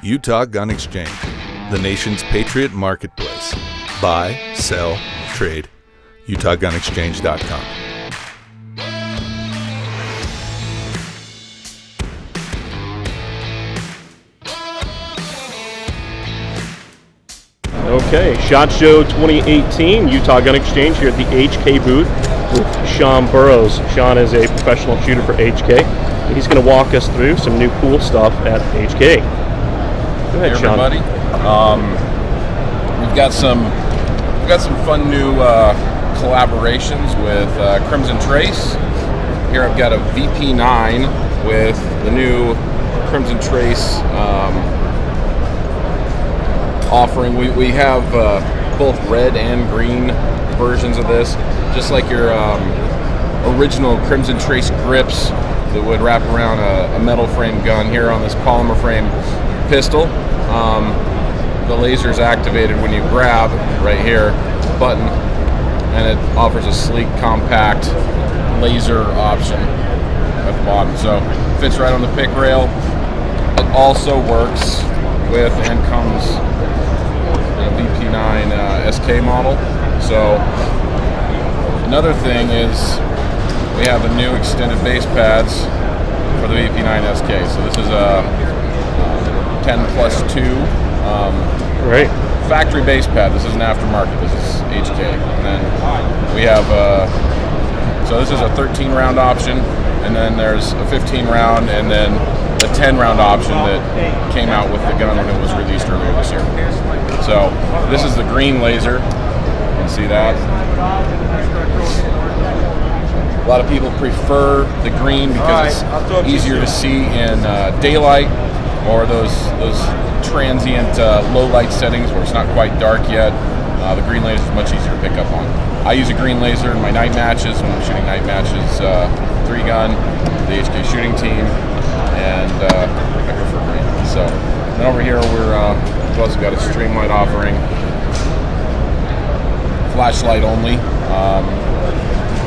Utah Gun Exchange, the nation's patriot marketplace. Buy, sell, trade. UtahGunExchange.com. Okay, SHOT Show 2018, Utah Gun Exchange here at the HK booth with Sean Burrows. Sean is a professional shooter for HK. He's going to walk us through some new cool stuff at HK. Go ahead, hey, Sean. everybody. We've got some fun new collaborations with Crimson Trace. Here I've got a VP9 with the new Crimson Trace offering. We have both red and green versions of this, just like your original Crimson Trace grips that would wrap around a metal frame gun. Here on this polymer frame pistol, the laser is activated when you grab right here button, and it offers a sleek, compact laser option at the bottom. So fits right on the pick rail. It also works with and comes in a VP9 SK model. So another thing is we have the new extended base pads for the VP9 SK. So this is a 10+2 Right. factory base pad. This is an aftermarket. This is HK. And then we have so this is a 13 round option, and then there's a 15 round, and then the 10 round option that came out with the gun when it was released earlier this year. So this is the green laser. You can see that. A lot of people prefer the green because it's easier to see in daylight or those transient low light settings where it's not quite dark yet. The green laser is much easier to pick up on. I use a green laser in my night matches when I'm shooting night matches, 3-gun, the HK shooting team, and I prefer green. So then over here we've also got a Streamlight offering, flashlight only.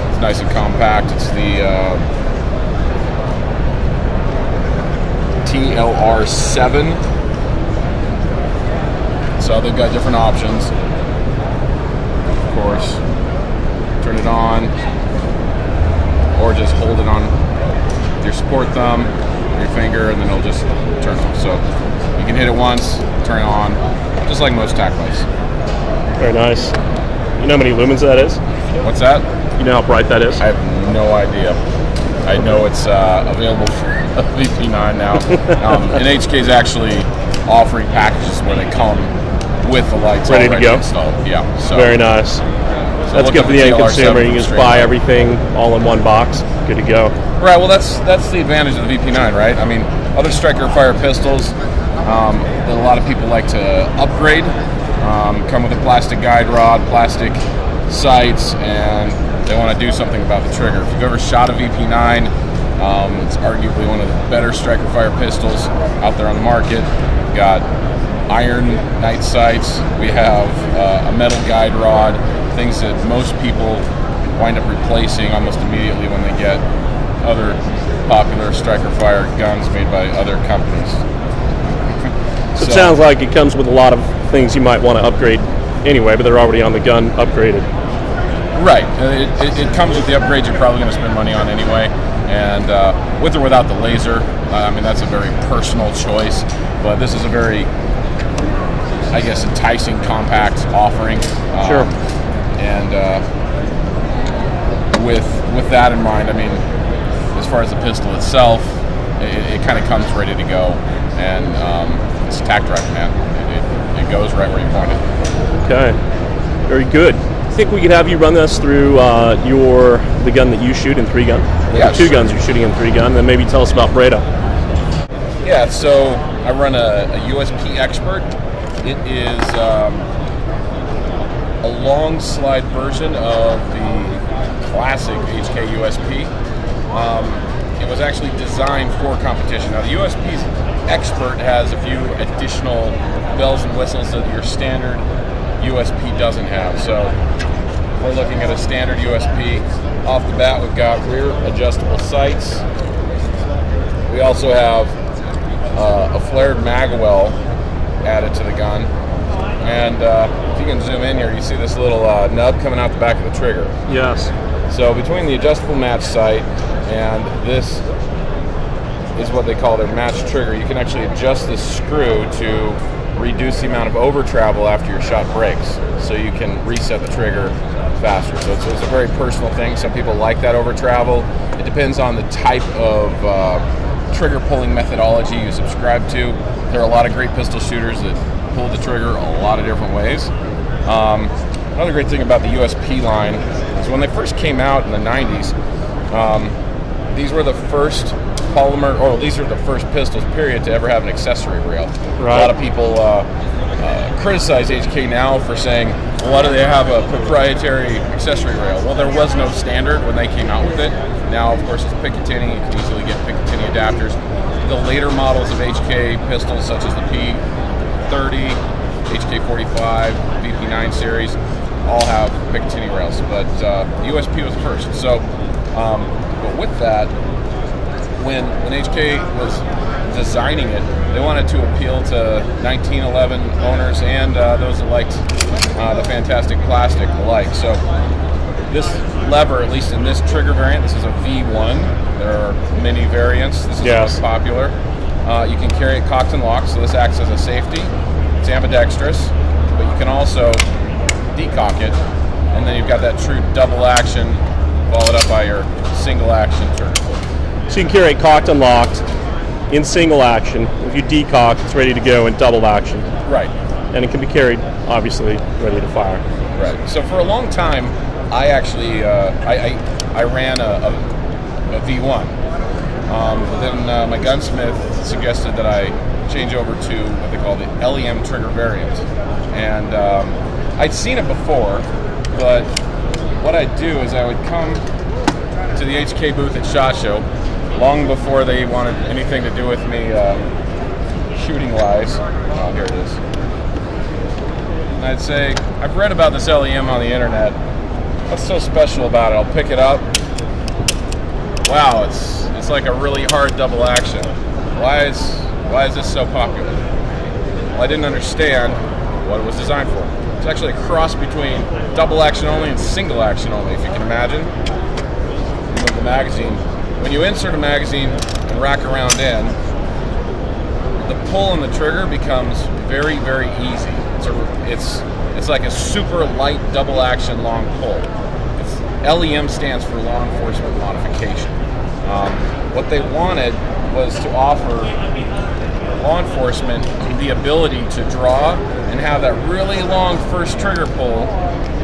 It's nice and compact. It's the TLR7. So they've got different options. Of course, turn it on, or just hold it on with your support thumb, your finger, and then it'll just turn off. So you can hit it once, turn it on, just like most tack lights. Very nice. You know how many lumens that is? What's that? You know how bright that is? I have no idea. I know it's available for a VP9 now. And HK is actually offering packages where they come with the lights ready to go. Installed. Yeah. So very nice. So that's good for the end consumer. You can just buy everything all in one box. Good to go. Right. Well, that's the advantage of the VP9, right? I mean, other striker fire pistols, a lot of people like to upgrade. Come with a plastic guide rod, plastic sights, and they want to do something about the trigger. If you've ever shot a VP9, it's arguably one of the better striker fire pistols out there on the market. We've got iron night sights. We have a metal guide rod, things that most people wind up replacing almost immediately when they get other popular striker fire guns made by other companies. So it sounds like it comes with a lot of things you might want to upgrade anyway, but they're already on the gun upgraded. Right. It comes with the upgrades you're probably going to spend money on anyway. And with or without the laser, I mean, that's a very personal choice. But this is a very, I guess, enticing, compact offering. Sure. And with that in mind, I mean, as far as the pistol itself, it kind of comes ready to go. And it's tack drive, man. It goes right where you point it. Okay. Very good. I think we could have you run us through the gun that you shoot in 3-gun. Yeah, two guns you're shooting in 3-gun, and then maybe tell us about Breda. Yeah, so I run a USP Expert. It is a long slide version of the classic HK USP. It was actually designed for competition. Now the USP's Expert has a few additional bells and whistles that your standard USP doesn't have. So we're looking at a standard USP. Off the bat, we've got rear adjustable sights. We also have a flared mag well added to the gun. And if you can zoom in here, you see this little nub coming out the back of the trigger. Yes. So between the adjustable match sight and this is what they call their match trigger, you can actually adjust the screw to reduce the amount of over travel after your shot breaks, so you can reset the trigger faster. So it's a very personal thing. Some people like that over travel. It depends on the type of trigger pulling methodology you subscribe to. There are a lot of great pistol shooters that pull the trigger a lot of different ways. Another great thing about the USP line is when they first came out in the 90s, these were the first polymer, or these are the first pistols, period, to ever have an accessory rail. Right. A lot of people criticize HK now for saying, well, why do they have a proprietary accessory rail? Well, there was no standard when they came out with it. Now, of course, it's Picatinny. You can easily get Picatinny adapters. The later models of HK pistols, such as the P30, HK45, VP9 series, all have Picatinny rails, but USP was the first. So, but with that, when HK was designing it, they wanted to appeal to 1911 owners and those that liked the fantastic plastic alike. So this lever, at least in this trigger variant, this is a V1. There are many variants. This is the most popular. You can carry it cocked and locked, so this acts as a safety. It's ambidextrous, but you can also decock it, and then you've got that true double action, followed up by your single action trigger pull. So you can carry it cocked and locked in single action. If you decock, it's ready to go in double action. Right. And it can be carried, obviously, ready to fire. Right. So for a long time, I actually I ran a V1. But then my gunsmith suggested that I change over to what they call the LEM trigger variant. And I'd seen it before, but what I'd do is I would come to the HK booth at SHOT Show, long before they wanted anything to do with me shooting-wise. Oh, here it is. And I'd say, I've read about this LEM on the internet. What's so special about it? I'll pick it up. Wow, it's like a really hard double action. Why is this so popular? Well, I didn't understand what it was designed for. It's actually a cross between double action only and single action only, if you can imagine. With the magazine, when you insert a magazine and rack around in, the pull on the trigger becomes very, very easy. It's like a super light double action long pull. LEM stands for law enforcement modification. What they wanted was to offer law enforcement the ability to draw and have that really long first trigger pull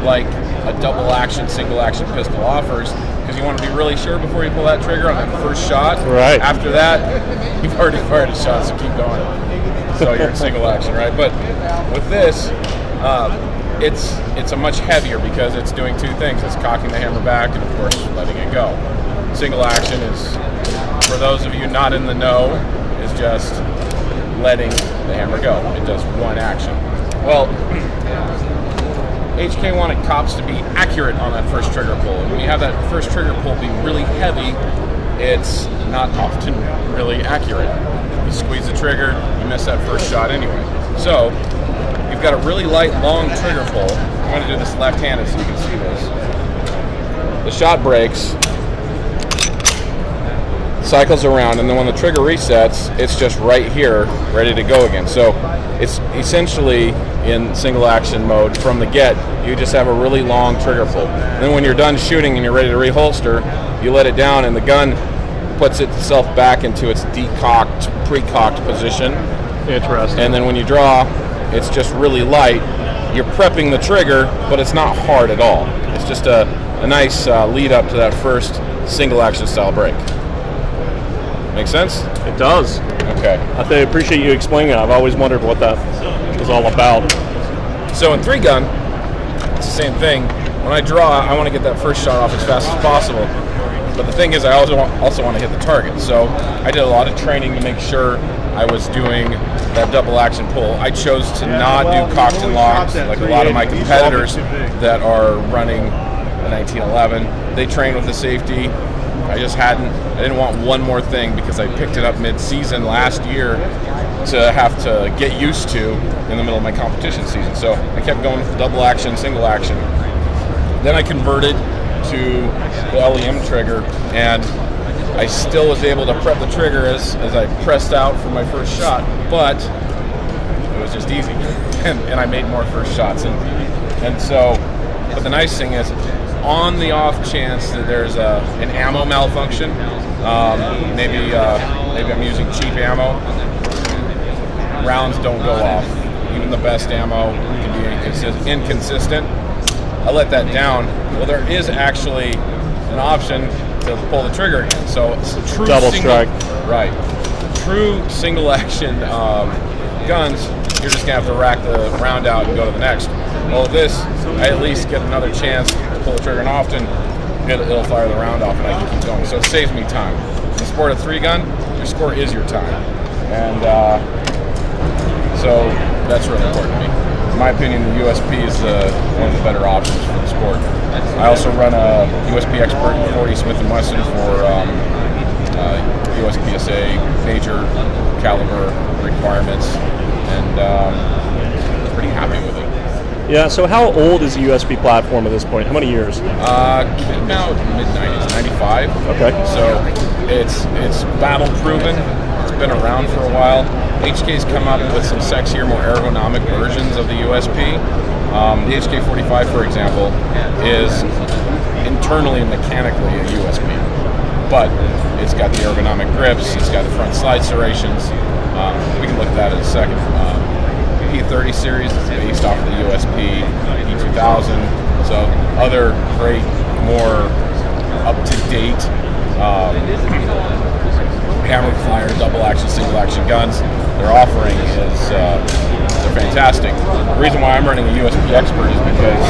like a double action, single action pistol offers, because you want to be really sure before you pull that trigger on that first shot. Right. After that, you've already fired a shot, so keep going. So you're in single action, right? But with this, it's a much heavier because it's doing two things. It's cocking the hammer back and, of course, letting it go. Single action is, for those of you not in the know, is just letting the hammer go. It does one action. Well, HK wanted cops to be accurate on that first trigger pull. And when you have that first trigger pull be really heavy, it's not often really accurate. You squeeze the trigger, you miss that first shot anyway. So, you've got a really light, long trigger pull. I'm going to do this left-handed so you can see this. The shot breaks, cycles around, and then when the trigger resets, it's just right here, ready to go again. So it's essentially in single action mode from the get. You just have a really long trigger pull. And then when you're done shooting and you're ready to reholster, you let it down and the gun puts itself back into its decocked, pre-cocked position. Interesting. And then when you draw, it's just really light. You're prepping the trigger, but it's not hard at all. It's just a nice lead up to that first single action style break. Make sense? It does. Okay. I appreciate you explaining it. I've always wondered what that was all about. So in 3-gun, it's the same thing. When I draw, I want to get that first shot off as fast as possible. But the thing is, I also want to hit the target. So I did a lot of training to make sure I was doing that double action pull. I chose to not do cocked and locked like a lot of my competitors that are running a 1911. They train with the safety. I didn't want one more thing because I picked it up mid-season last year to have to get used to in the middle of my competition season. So I kept going with double action, single action. Then I converted to the LEM trigger, and I still was able to prep the trigger as I pressed out for my first shot, but it was just easy, and I made more first shots. And so, but the nice thing is, on the off chance that there's an ammo malfunction, maybe I'm using cheap ammo, rounds don't go off. Even the best ammo can be inconsistent. I let that down. Well, there is actually an option to pull the trigger again. So it's a true double strike. Right. True single action guns, you're just gonna have to rack the round out and go to the next. Well, with this, I at least get another chance to pull the trigger, and often it'll fire the round off and I can keep going. So it saves me time. In the sport of 3-gun, your score is your time. And so that's really important to me. In my opinion, the USP is one of the better options for the sport. I also run a USP Expert and 40 Smith & Wesson for USPSA major caliber requirements, and pretty happy with it. Yeah, so how old is the USP platform at this point? How many years? Came out mid-90s, 95. Okay. So it's battle proven. It's been around for a while. HK's come up with some sexier, more ergonomic versions of the USP. The HK45, for example, is internally and mechanically a USP, but it's got the ergonomic grips, it's got the front slide serrations. We can look at that in a second. P30 series is based off of the USP P2000, so other great, more up-to-date hammer fire, double action, single action guns. Their offering is they're fantastic. The reason why I'm running a USP Expert is because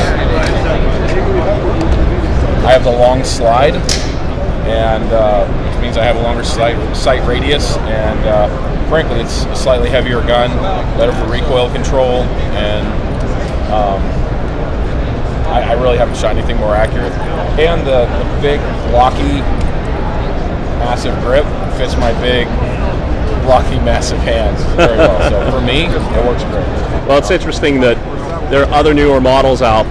I have the long slide, and which means I have a longer sight radius, and frankly, it's a slightly heavier gun, better for recoil control, and I really haven't shot anything more accurate. And the big, blocky, massive grip fits my big, blocky, massive hands very well. So for me, it works great. Well, it's interesting that there are other newer models out,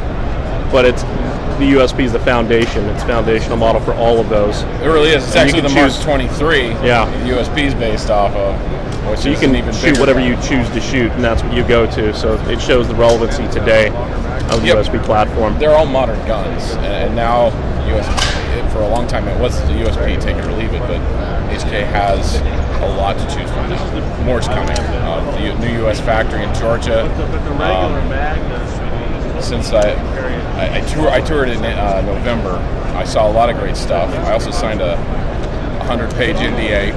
but the USP is the foundation. It's a foundational model for all of those. It really is. It's actually the Mark 23. Yeah. The USP is based off of. So you can shoot whatever you choose to shoot, and that's what you go to. So it shows the relevancy today of the USP platform. They're all modern guns, and now USP, for a long time it was the USP, take it or leave it, but HK has a lot to choose from now. More's coming. The new US factory in Georgia. Since I toured in November, I saw a lot of great stuff. I also signed a 100-page NDA.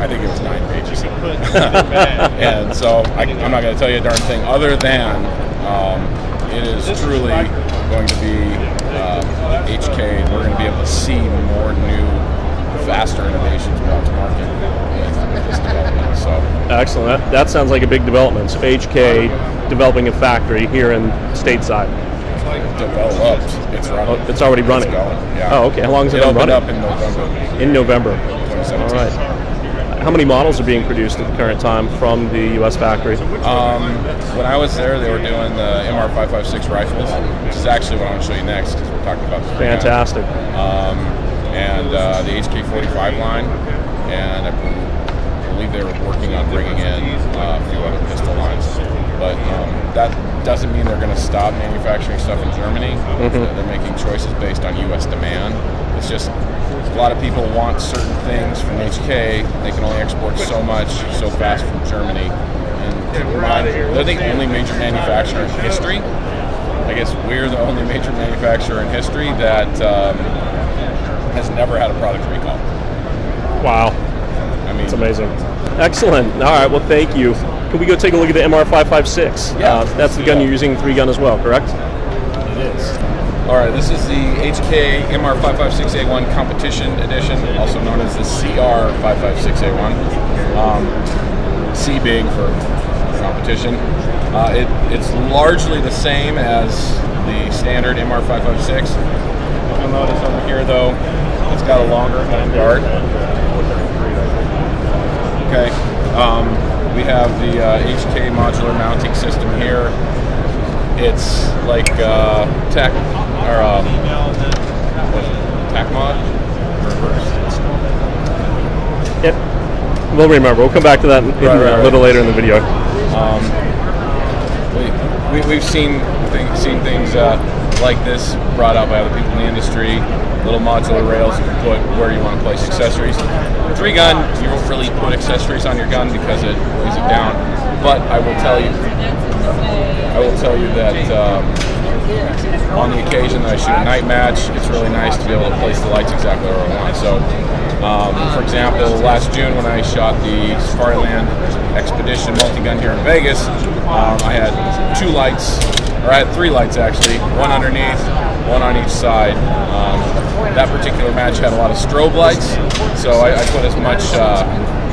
I think it was 9 pages. And so I'm not going to tell you a darn thing other than it is truly going to be HK. We're going to be able to see more new, faster innovations brought to market with this development. So excellent. That sounds like a big development. So HK developing a factory here in stateside. Developed. It's running. Oh, it's already running. It's going. Yeah. Oh, okay. How long has it been running? It opened up in In November. November. 2017. All right. How many models are being produced at the current time from the U.S. factory? When I was there, they were doing the MR556 rifles, which is actually what I want to show you next, because we're talking about the Fantastic. And the HK45 line, and I believe they were working on bringing in a few other pistol lines. But that doesn't mean they're going to stop manufacturing stuff in Germany. Mm-hmm. They're making choices based on U.S. demand. It's just a lot of people want certain things from HK. They can only export so much so fast from Germany. And they're the only major manufacturer in history. I guess we're the only major manufacturer in history that has never had a product recall. Wow. I mean, it's amazing. Excellent. All right, well, thank you. Can we go take a look at the MR556? Yeah. That's the gun you're using, 3-gun as well, correct? It is. All right, this is the HK MR556A1 Competition Edition, also known as the CR556A1. C big for competition. It's largely the same as the standard MR556. You'll notice over here, though, it's got a longer hand guard. Okay. We have the HK modular mounting system here. It's like tech or tech mod. Yep. We'll remember. We'll come back to that a little later in the video. We've seen things like this brought out by other people in the industry. Little modular rails you can put where you want to place accessories. 3-gun, you won't really put accessories on your gun because it weighs it down. But I will tell you that on the occasion that I shoot a night match, it's really nice to be able to place the lights exactly where I want. So, for example, last June when I shot the Safariland Expedition multi-gun here in Vegas, I had 2 lights, or I had 3 lights actually, one underneath, one on each side. That particular match had a lot of strobe lights, so I put as much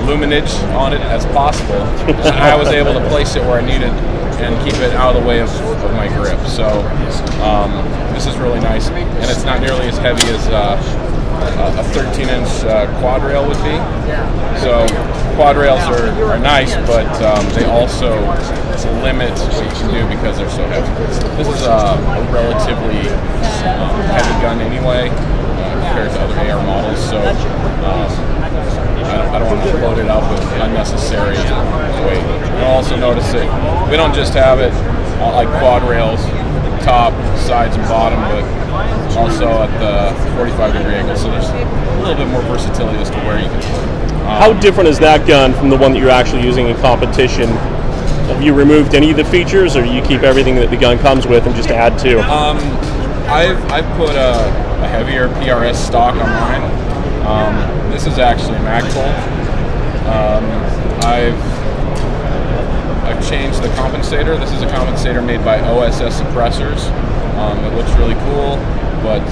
luminage on it as possible. I was able to place it where I needed and keep it out of the way of my grip. So this is really nice, and it's not nearly as heavy as a 13-inch quad rail would be. So quad rails are nice, but they also limit what you can do because they're so heavy. This is a relatively heavy gun anyway compared to other AR models, so I don't want to load it up with unnecessary weight. You'll also notice that we don't just have it like quad rails, top, sides, and bottom, but also at the 45-degree angle, so there's a little bit more versatility as to where you can put it. How different is that gun from the one that you're actually using in competition? Have you removed any of the features, or you keep everything that the gun comes with and just add to? I've put a heavier PRS stock on mine. This is actually Magpul. I've changed the compensator. This is a compensator made by OSS Suppressors. It looks really cool, but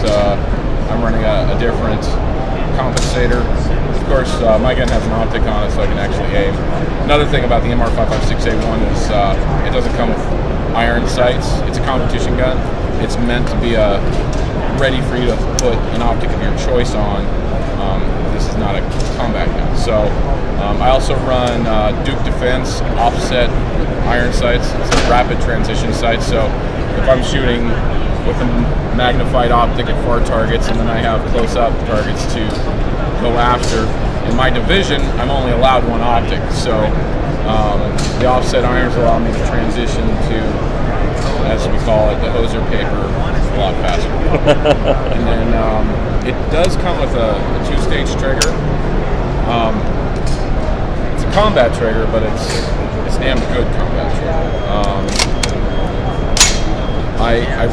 I'm running a different compensator. Of course, my gun has an optic on it, so I can actually aim. Another thing about the MR556A1 is it doesn't come with iron sights. It's a competition gun. It's meant to be ready for you to put an optic of your choice on. This is not a combat gun. So I also run Duke Defense offset iron sights. It's a rapid transition sight. So if I'm shooting with a magnified optic at far targets and then I have close-up targets to go after, in my division, I'm only allowed one optic. So the offset irons allow me to transition to, as we call it, the hoser paper a lot faster. And then it does come with a 2-stage trigger. It's a combat trigger, but it's damn good combat trigger. I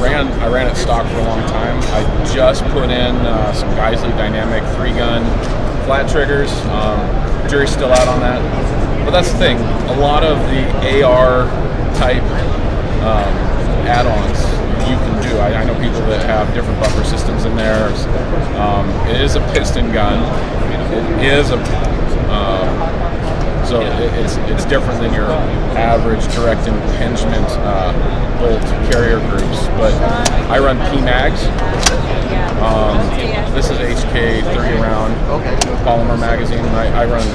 ran it stock for a long time. I just put in some Geisley Dynamic 3-gun flat triggers. Jury's still out on that. But that's the thing. A lot of the AR type add-ons you can do. I know people that have different buffer systems in there. It is a piston gun. It is a so it's different than your average direct impingement bolt carrier groups. But I run PMags. This is HK 30-round polymer magazine. I run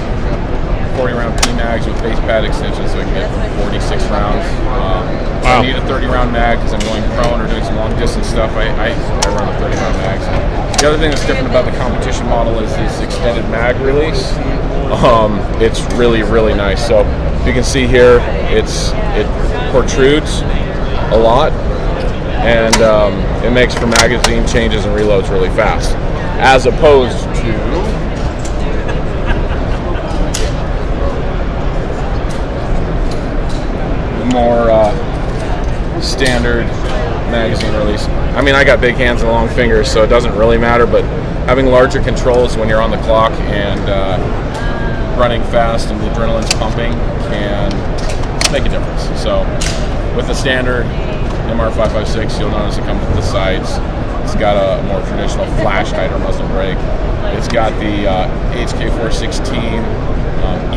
40-round PMags with base pad extensions, so I can get 46 rounds. I need a 30-round mag because I'm going prone or doing some long-distance stuff. I run a 30-round mags. The other thing that's different about the competition model is this extended mag release. It's really, really nice. So you can see here, it protrudes a lot, and it makes for magazine changes and reloads really fast, as opposed to more standard magazine release. I mean, I got big hands and long fingers, so it doesn't really matter, but having larger controls when you're on the clock and running fast and the adrenaline's pumping can make a difference. So with the standard MR556, you'll notice it comes with the sights. It's got a more traditional flash hider muzzle brake. It's got the HK416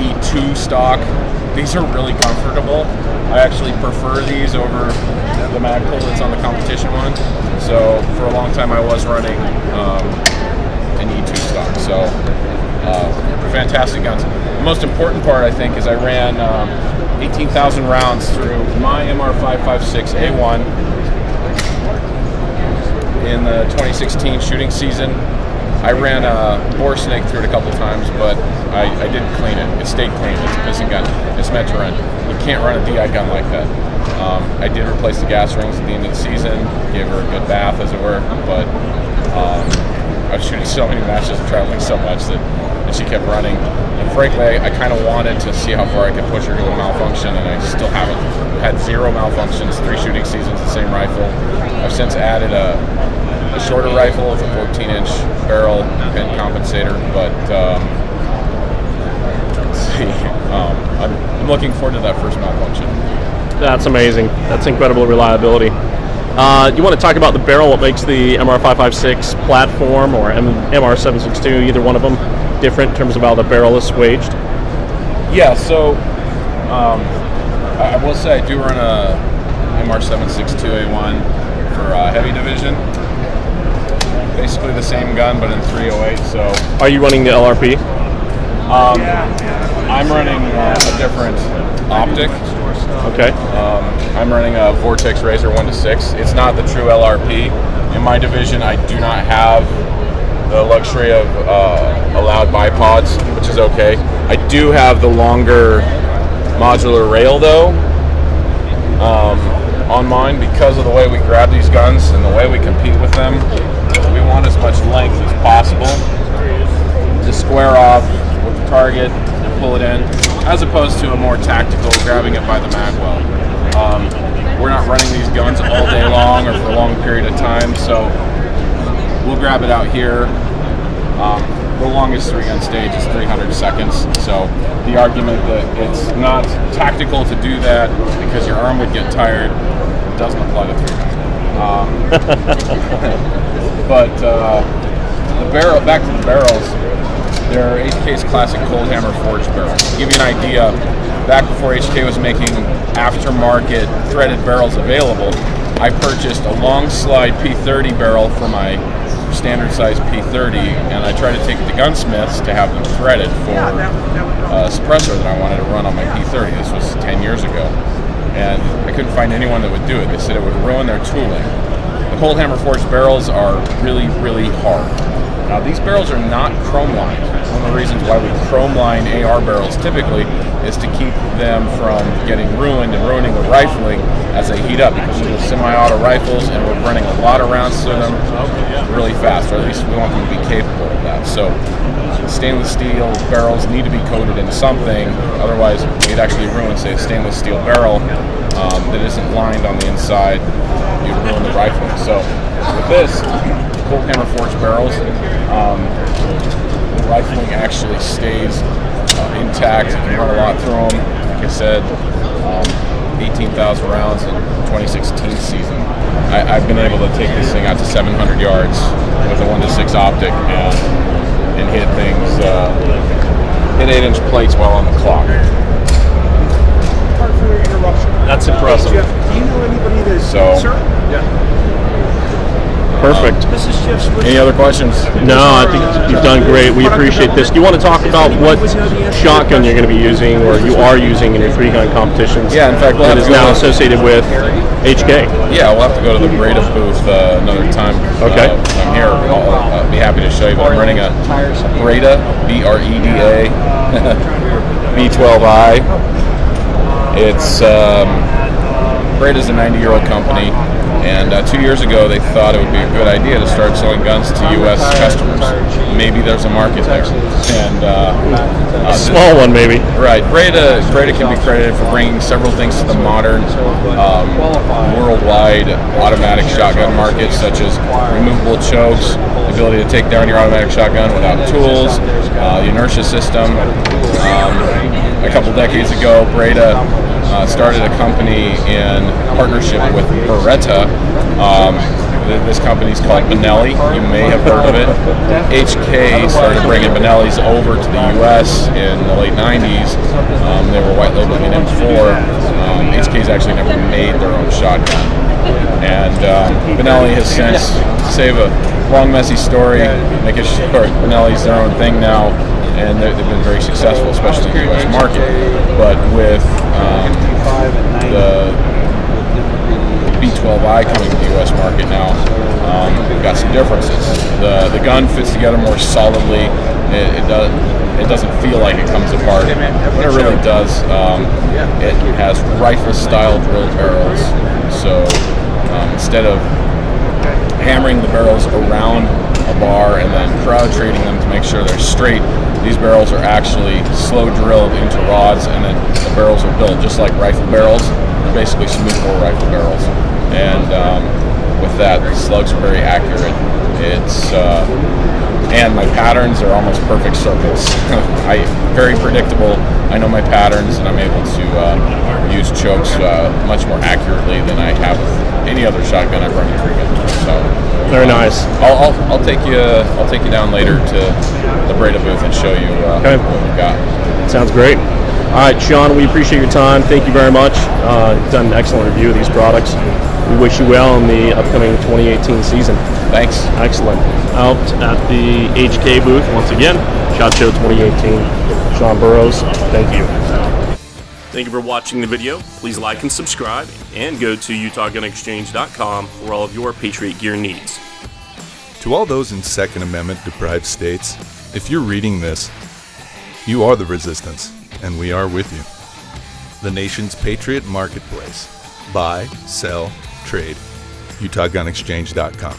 E2 stock. These are really comfortable. I actually prefer these over the Magpul that's on the competition one. So for a long time I was running an E2 stock. So fantastic guns. The most important part, I think, is I ran 18,000 rounds through my MR556A1 in the 2016 shooting season. I ran a bore snake through it a couple times, but I didn't clean it. It stayed clean. It's a pissing gun. It's meant to run. You can't run a DI gun like that. I did replace the gas rings at the end of the season, gave her a good bath, as it were, but I was shooting so many matches and traveling so much that she kept running. And frankly, I kind of wanted to see how far I could push her to a malfunction, and I still haven't. Had 0 malfunctions, 3 shooting seasons, the same rifle. I've since added a shorter rifle with a 14-inch barrel and compensator, but let's see. I'm looking forward to that first malfunction. That's amazing. That's incredible reliability. You want to talk about the barrel, what makes the MR556 platform or MR762, either one of them, different in terms of how the barrel is swaged? Yeah, so I will say I do run a MR762A1 for heavy division. Basically the same gun, but in 308. So, are you running the LRP? I'm running a different optic. Okay. I'm running a Vortex Razor 1-6. It's not the true LRP. In my division, I do not have the luxury of allowed bipods, which is okay. I do have the longer modular rail though on mine, because of the way we grab these guns and the way we compete with them. We want as much length as possible to square off with the target and pull it in, as opposed to a more tactical grabbing it by the mag well. We're not running these guns all day long or for a long period of time, so we'll grab it out here. The longest 3-gun stage is 300 seconds, so the argument that it's not tactical to do that because your arm would get tired doesn't apply to 3-gun. But the barrel, back to the barrels, they're HK's classic cold hammer forged barrels. To give you an idea, back before HK was making aftermarket threaded barrels available, I purchased a long slide P30 barrel for my standard size P30, and I tried to take it to gunsmiths to have them threaded for a suppressor that I wanted to run on my P30. This was 10 years ago, and I couldn't find anyone that would do it. They said it would ruin their tooling. The cold hammer forged barrels are really, really hard. Now, these barrels are not chrome lined. One of the reasons why we chrome line AR barrels typically is to keep them from getting ruined and ruining the rifling as they heat up, because these are semi-auto rifles and we're running a lot of rounds through them really fast, or at least we want them to be capable of that. So stainless steel barrels need to be coated in something, otherwise you'd actually ruin, say, a stainless steel barrel that isn't lined on the inside. You'd ruin the rifling. So with this cold hammer forged barrels, the rifling actually stays intact. You can run a lot through them. Like I said, 18,000 rounds in 2016 season. I've been able to take this thing out to 700 yards with a 1-6 optic and hit things, hit 8-inch plates while on the clock. Pardon for your interruption. That's impressive. Jeff, do you know anybody that's sir? Yeah. Perfect. This is Jeff Swiss. Any other questions? No, I think you've done great. We appreciate this. Do you want to talk about what shotgun you're going to be using, or you are using in your 3-gun competitions? Yeah, in fact, that is now associated with HK. Yeah, we'll have to go to the Breda booth another time. Okay. I'm here. I'll be happy to show you. But I'm running a Breda, B-R-E-D-A, B12i. It's Breda's a 90-year-old company. And 2 years ago, they thought it would be a good idea to start selling guns to U.S. customers. Maybe there's a market there. And a small one, maybe. Right. Breda can be credited for bringing several things to the modern, worldwide automatic shotgun market, such as removable chokes, the ability to take down your automatic shotgun without tools, the inertia system. A couple decades ago, Breda started a company in partnership with Beretta. This company's called Benelli. You may have heard of it. HK started bringing Benellis over to the U.S. in the late 90s. They were white labeling an M4. HK's actually never made their own shotgun. And Benelli has since, to save a long, messy story, making sure Benelli's their own thing now, and they've been very successful, especially in the U.S. market. But with the B12i coming to the U.S. market now, we've got some differences. The gun fits together more solidly. It doesn't feel like it comes apart, but it really does. It has rifle-style drill barrels, so instead of hammering the barrels around a bar and then crowd treating them to make sure they're straight, these barrels are actually slow drilled into rods, and then the barrels are built just like rifle barrels. They're basically smooth bore rifle barrels, and with that, the slugs are very accurate. And my patterns are almost perfect circles. Very predictable. I know my patterns, and I'm able to use chokes much more accurately than I have with any other shotgun I've run it through. So very nice. I'll take you down later to the Breda booth and show you what we've got. Sounds great. All right, Sean, we appreciate your time. Thank you very much. You've done an excellent review of these products. We wish you well in the upcoming 2018 season. Thanks. Excellent. Out at the HK booth, once again, SHOT Show 2018, Sean Burrows, thank you. Thank you for watching the video. Please like and subscribe, and go to UtahGunExchange.com for all of your Patriot gear needs. To all those in Second Amendment deprived states, if you're reading this, you are the resistance, and we are with you. The nation's Patriot marketplace. Buy, sell, trade. UtahGunExchange.com.